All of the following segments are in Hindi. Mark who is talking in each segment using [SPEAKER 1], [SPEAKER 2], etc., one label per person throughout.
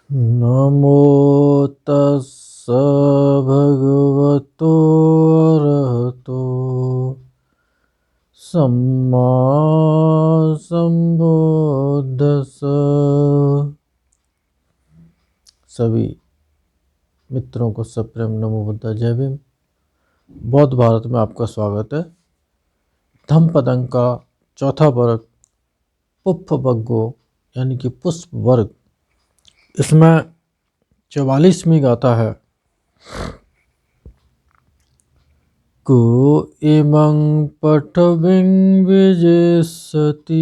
[SPEAKER 1] नमो तस्स भगवतो अरहतो सम्मा संबुद्दस्स। सभी मित्रों को सप्रेम नमो बुद्धा जय भीम। बौद्ध भारत में आपका स्वागत है। धम्मपदं का चौथा वर्ग पुष्प वर्गो यानी कि पुष्प वर्ग, इसमें 44वीं गाथा है। को इमं पठविं विजेष्यति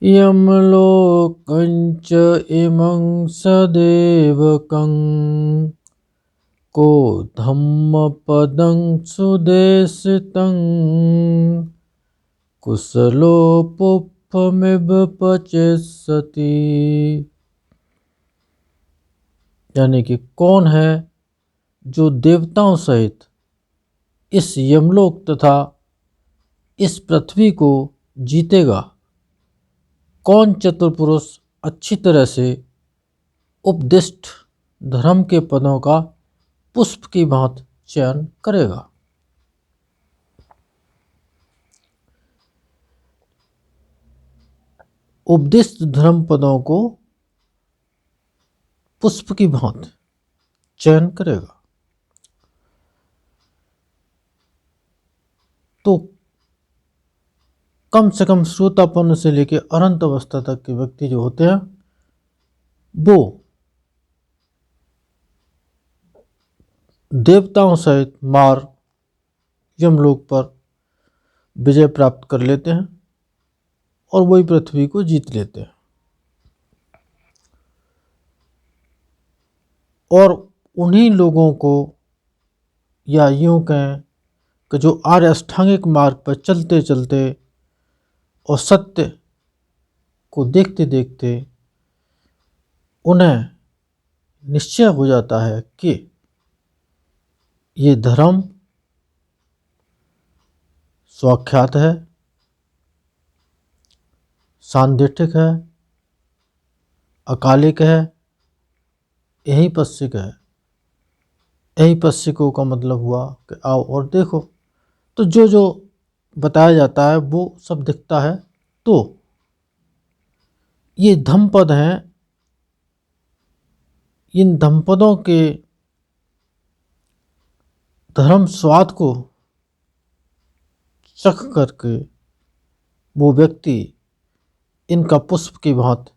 [SPEAKER 1] यमलोकञ्च इमं सदेवकं को धम्मपदं सुदेशितं कुशलो पुष्पमिव पचेष्यति। यानी कि कौन है जो देवताओं सहित इस यमलोक तथा इस पृथ्वी को जीतेगा। कौन चतुर पुरुष अच्छी तरह से उपदिष्ट धर्म के पदों का पुष्प की भांति चयन करेगा। उपदिष्ट धर्म पदों को पुष्प की भांति चयन करेगा। तो कम से कम श्रोतापन्न से लेकर अनंत अवस्था तक के व्यक्ति जो होते हैं वो देवताओं सहित मार यमलोक पर विजय प्राप्त कर लेते हैं और वही पृथ्वी को जीत लेते हैं। और उन्हीं लोगों को, या यूं कहें कि जो आर्य अष्टांगिक मार्ग पर चलते चलते और सत्य को देखते देखते उन्हें निश्चय हो जाता है कि ये धर्म स्वाख्यात है, सांदिष्टिक है, अकालिक है, यही पश्चिक है। यही पश्चिकों का मतलब हुआ कि आओ और देखो। तो जो जो बताया जाता है वो सब दिखता है। तो ये धम्मपद हैं। इन धम्मपदों के धर्म स्वाद को चख करके वो व्यक्ति इनका पुष्प की भांति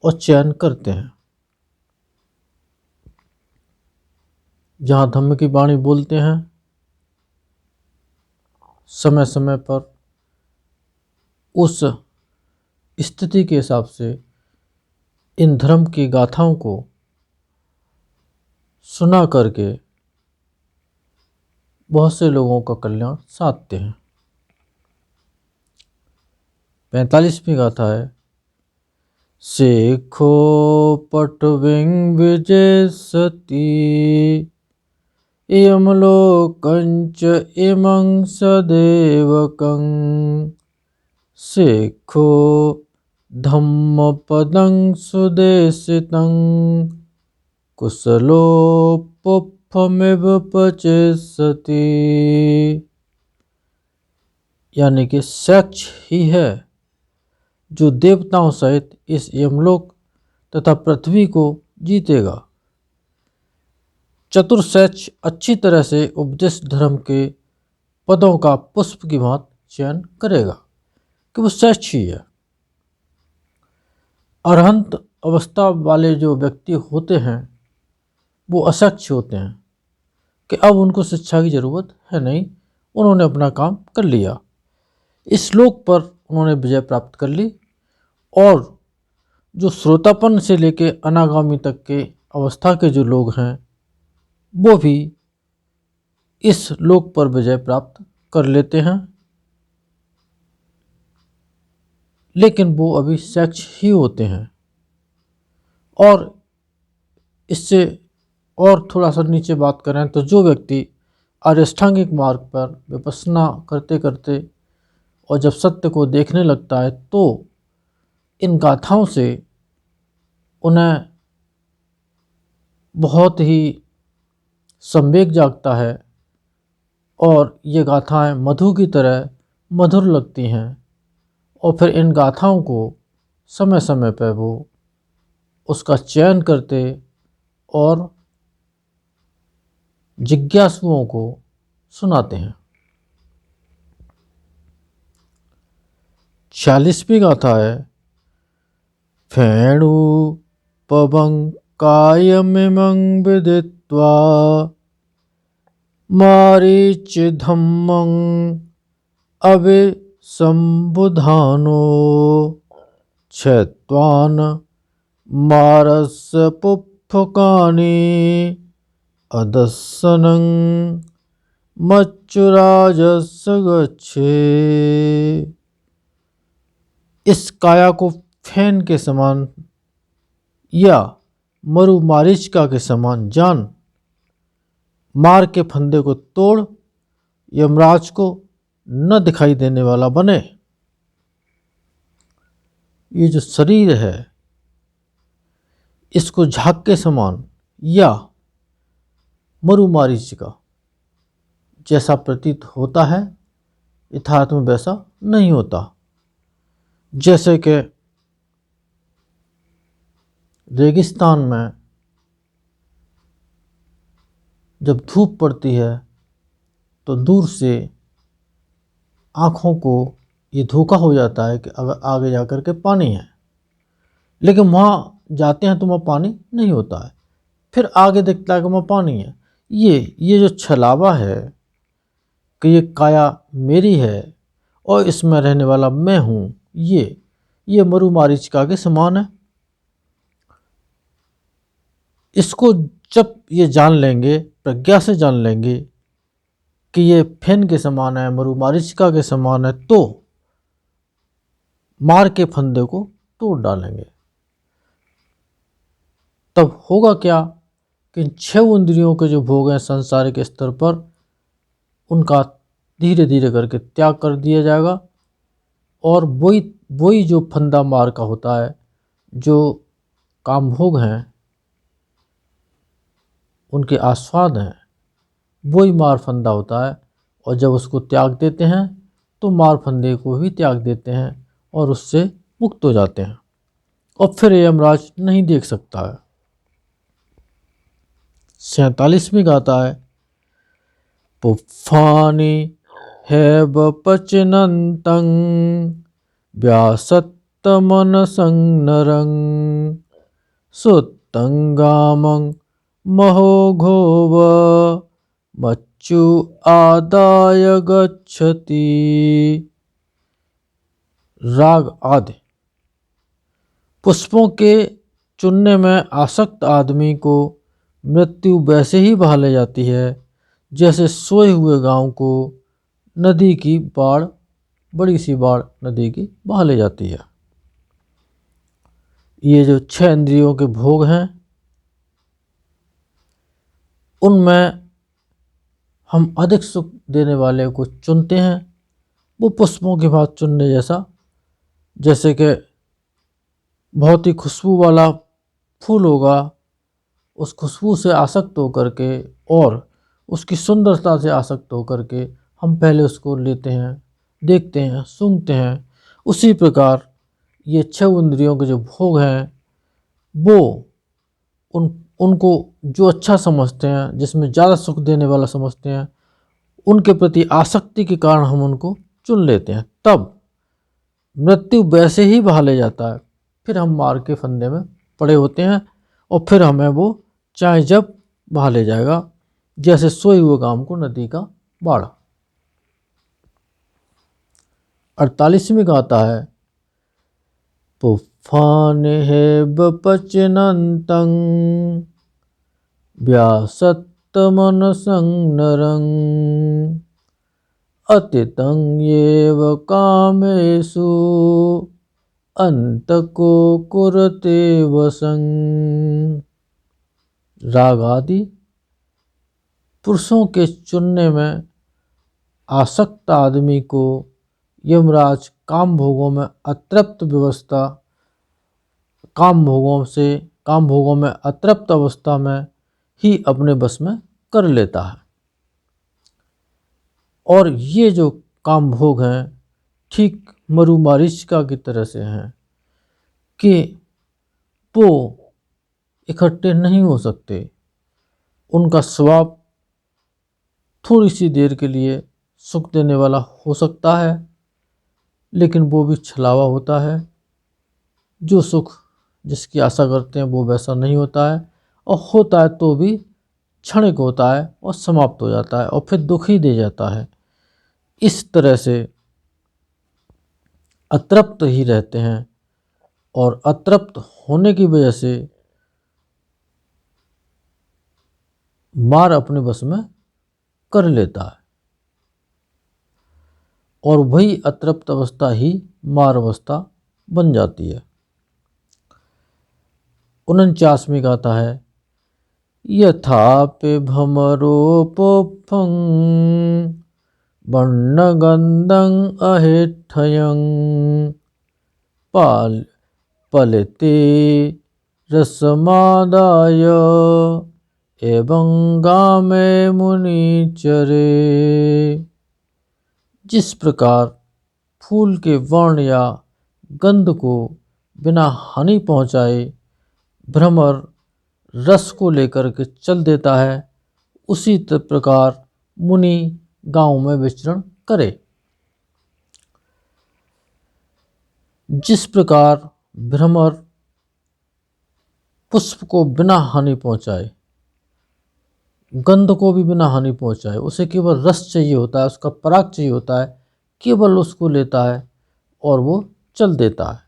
[SPEAKER 1] और चयन करते हैं। जहाँ धम्म की वाणी बोलते हैं, समय समय पर उस स्थिति के हिसाब से इन धर्म की गाथाओं को सुना करके बहुत से लोगों का कल्याण साधते हैं। 45वीं गाथा है। शेखो पटविं विजेष्यति यमलोकञ्च इमं सदेवकं शेखो धम्मपदं सुदेशितं कुशलो पुष्पमिव पचेष्यति। यानी कि सच ही है जो देवताओं सहित इस यमलोक तथा पृथ्वी को जीतेगा। चतुर सच अच्छी तरह से उपदिष्ट धर्म के पदों का पुष्प की भांति चयन करेगा कि वो सच ही है। अरहंत अवस्था वाले जो व्यक्ति होते हैं वो असक्ष होते हैं कि अब उनको शिक्षा की जरूरत है नहीं, उन्होंने अपना काम कर लिया। इस श्लोक पर उन्होंने विजय प्राप्त कर ली। और जो श्रोतापन से लेके अनागामी तक के अवस्था के जो लोग हैं वो भी इस लोक पर विजय प्राप्त कर लेते हैं, लेकिन वो अभी शख्स ही होते हैं। और इससे और थोड़ा सा नीचे बात करें तो जो व्यक्ति अष्टांगिक मार्ग पर विपश्यना करते करते और जब सत्य को देखने लगता है तो इन गाथाओं से उन्हें बहुत ही संवेग जागता है और ये गाथाएं मधु की तरह मधुर लगती हैं। और फिर इन गाथाओं को समय समय पर वो उसका चयन करते और जिज्ञासुओं को सुनाते हैं। 40वीं गाथा है फेणु पवंकायमिमं विदित्वा मारीचिधम्मं अभिसंबुधानो क्षेत्वान् मारस्य पुफ्फकानि अदस्सनं मच्चुराजस्य गच्छे। इस काया को फैन के समान या मरुमारीचिका के समान जान, मार के फंदे को तोड़, यमराज को न दिखाई देने वाला बने। ये जो शरीर है इसको झाग के समान या मरुमारीचिका जैसा प्रतीत होता है, यथार्थ में वैसा नहीं होता। जैसे कि रेगिस्तान में जब धूप पड़ती है तो दूर से आँखों को ये धोखा हो जाता है कि अगर आगे जाकर के पानी है, लेकिन वहाँ जाते हैं तो वहाँ पानी नहीं होता है, फिर आगे दिखता है कि वहाँ पानी है। ये जो छलावा है कि ये काया मेरी है और इसमें रहने वाला मैं हूँ, ये मरुमारीचिका के समान है। इसको जब ये जान लेंगे, प्रज्ञा से जान लेंगे कि ये फेन के समान है, मरुमारीचिका के समान है, तो मार के फंदे को तोड़ डालेंगे। तब होगा क्या कि इन 6 इंद्रियों के जो भोग हैं सांसारिक स्तर पर, उनका धीरे धीरे करके त्याग कर दिया जाएगा और वही जो फंदा मार का होता है, जो काम भोग हैं, उनके आस्वाद हैं, वही मार फंदा होता है। और जब उसको त्याग देते हैं तो मार फंदे को भी त्याग देते हैं और उससे मुक्त हो जाते हैं और फिर यमराज नहीं देख सकता है। 47वीं गाथा है पुफ्फानि हैव पचनन्तं व्यासत्तमनसं नरं सुत्तंगामं महोघोव मच्चु आदाय गच्छति। राग आदि। पुष्पों के चुनने में आसक्त आदमी को मृत्यु वैसे ही बहा ले जाती है जैसे सोए हुए गांव को नदी की बाढ़, बड़ी सी बाढ़ नदी की बहा ले जाती है। ये जो 6 इंद्रियों के भोग हैं, उनमें हम अधिक सुख देने वाले को चुनते हैं। वो पुष्पों के बाद चुनने जैसा, जैसे कि बहुत ही खुशबू वाला फूल होगा, उस खुशबू से आसक्त होकर के और उसकी सुंदरता से आसक्त होकर के हम पहले उसको लेते हैं, देखते हैं, सूंघते हैं। उसी प्रकार ये 6 इंद्रियों के जो भोग हैं, वो उनको जो अच्छा समझते हैं, जिसमें ज़्यादा सुख देने वाला समझते हैं, उनके प्रति आसक्ति के कारण हम उनको चुन लेते हैं। तब मृत्यु वैसे ही बहा ले जाता है, फिर हम मार के फंदे में पड़े होते हैं और फिर हमें वो चाहे जब बहा ले जाएगा, जैसे सोए हुए गांव को नदी का बाढ़। 48वीं गाथा है पुफ्फानि हैव पचनन्तं व्यासत्तमनसं नरं अतितं येव कामेषु अंतको कुरते वसं। राग आदि। पुरुषों के चुनने में आसक्त आदमी को यमराज काम भोगों में अतृप्त व्यवस्था, काम भोगों से काम भोगों में अतृप्त अवस्था में ही अपने बस में कर लेता है। और ये जो काम भोग हैं ठीक मरुमारीचिका की तरह से हैं कि वो इकट्ठे नहीं हो सकते। उनका स्वभाव थोड़ी सी देर के लिए सुख देने वाला हो सकता है, लेकिन वो भी छलावा होता है। जो सुख जिसकी आशा करते हैं वो वैसा नहीं होता है, और होता है तो भी क्षणिक होता है और समाप्त हो जाता है और फिर दुख ही दे जाता है। इस तरह से अतृप्त ही रहते हैं, और अतृप्त होने की वजह से मार अपने बस में कर लेता है, और वही अतृप्त अवस्था ही मार अवस्था बन जाती है। 49वीं गाथा है, यथापि भ्रमरोपफं वर्णगन्धं अहेठयं पलते रसमादाय एवं गामे मुनिचरे। जिस प्रकार फूल के वर्ण या गंध को बिना हानि पहुँचाए भ्रमर रस को लेकर के चल देता है, उसी प्रकार मुनि गांव में विचरण करे। जिस प्रकार भ्रमर पुष्प को बिना हानि पहुँचाए, गंध को भी बिना हानि पहुँचाए, उसे केवल रस चाहिए होता है, उसका पराग चाहिए होता है, केवल उसको लेता है और वो चल देता है।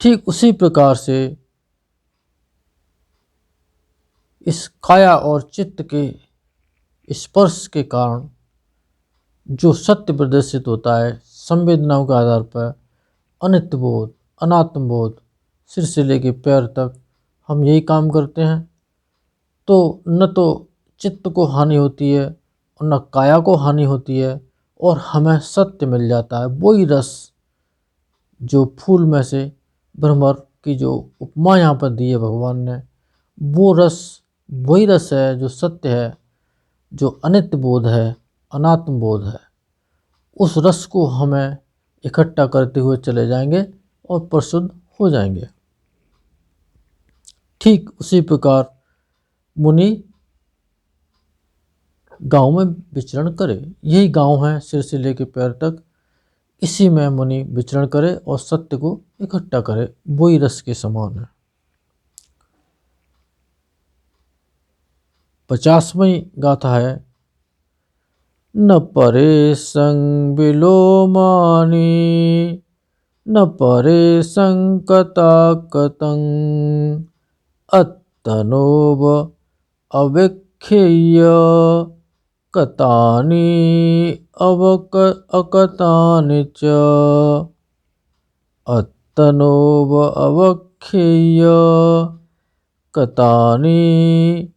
[SPEAKER 1] ठीक उसी प्रकार से इस काया और चित्त के स्पर्श के कारण जो सत्य प्रदर्शित होता है, संवेदनाओं के आधार पर अनित्य बोध, अनात्म बोध, सिर से लेके पैर तक हम यही काम करते हैं, तो न तो चित्त को हानि होती है और न काया को हानि होती है, और हमें सत्य मिल जाता है। वही रस जो फूल में से भ्रमर की जो उपमा यहाँ पर दी है भगवान ने, वो रस वही रस है जो सत्य है, जो अनित्य बोध है, अनात्म बोध है। उस रस को हमें इकट्ठा करते हुए चले जाएंगे और परिशुद्ध हो जाएंगे। ठीक उसी प्रकार मुनि गांव में विचरण करे। यही गांव है सिर से लेकर पैर तक, इसी में मुनि विचरण करे और सत्य को इकट्ठा करे, वही रस के समान है। 50वीं गाथा है, न परे संग विलोमानी न परे संकता कतं अत्तनोव अविख्येय कतानि अकतानि च अत्तनोव अवख्येय कतानि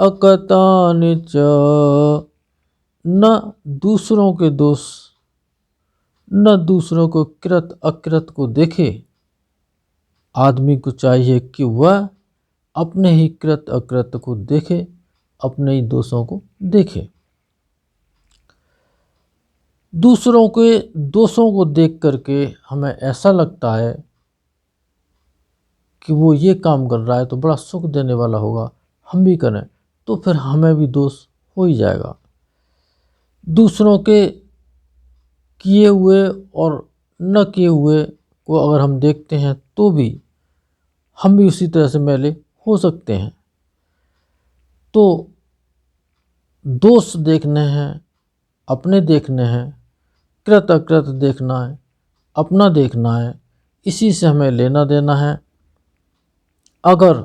[SPEAKER 1] अकतानि च। न दूसरों के दोष, न दूसरों को कृत अकृत को देखे। आदमी को चाहिए कि वह अपने ही कृत अकृत को देखे, अपने ही दोषों को देखे। दूसरों के दोषों को देख करके हमें ऐसा लगता है कि वो ये काम कर रहा है तो बड़ा सुख देने वाला होगा, हम भी करें, तो फिर हमें भी दोष हो ही जाएगा। दूसरों के किए हुए और न किए हुए को अगर हम देखते हैं तो भी हम भी उसी तरह से मैले हो सकते हैं। तो दोष देखने हैं, अपने देखने हैं, कृत अकृत देखना है, अपना देखना है, इसी से हमें लेना देना है। अगर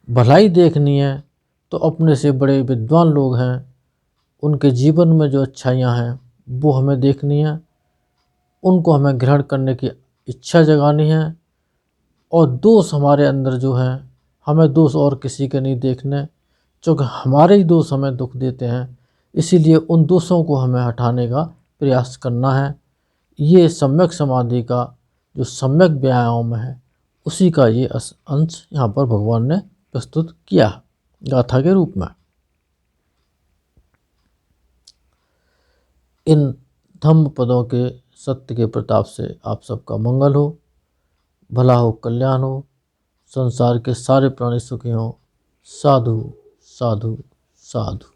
[SPEAKER 1] भलाई देखनी है तो अपने से बड़े विद्वान लोग हैं, उनके जीवन में जो अच्छाइयाँ हैं वो हमें देखनी है, उनको हमें ग्रहण करने की इच्छा जगानी है। और दोष हमारे अंदर जो हैं, हमें दोष और किसी के नहीं देखने, क्योंकि हमारे ही दोष हमें दुख देते हैं। इसीलिए उन दोषों को हमें हटाने का प्रयास करना है। ये सम्यक समाधि का जो सम्यक व्यायाम है, उसी का ये अंश यहाँ पर भगवान ने प्रस्तुत किया गाथा के रूप में। इन धम्म पदों के सत्य के प्रताप से आप सबका मंगल हो, भला हो, कल्याण हो, संसार के सारे प्राणी सुखी हों। साधु साधु साधु।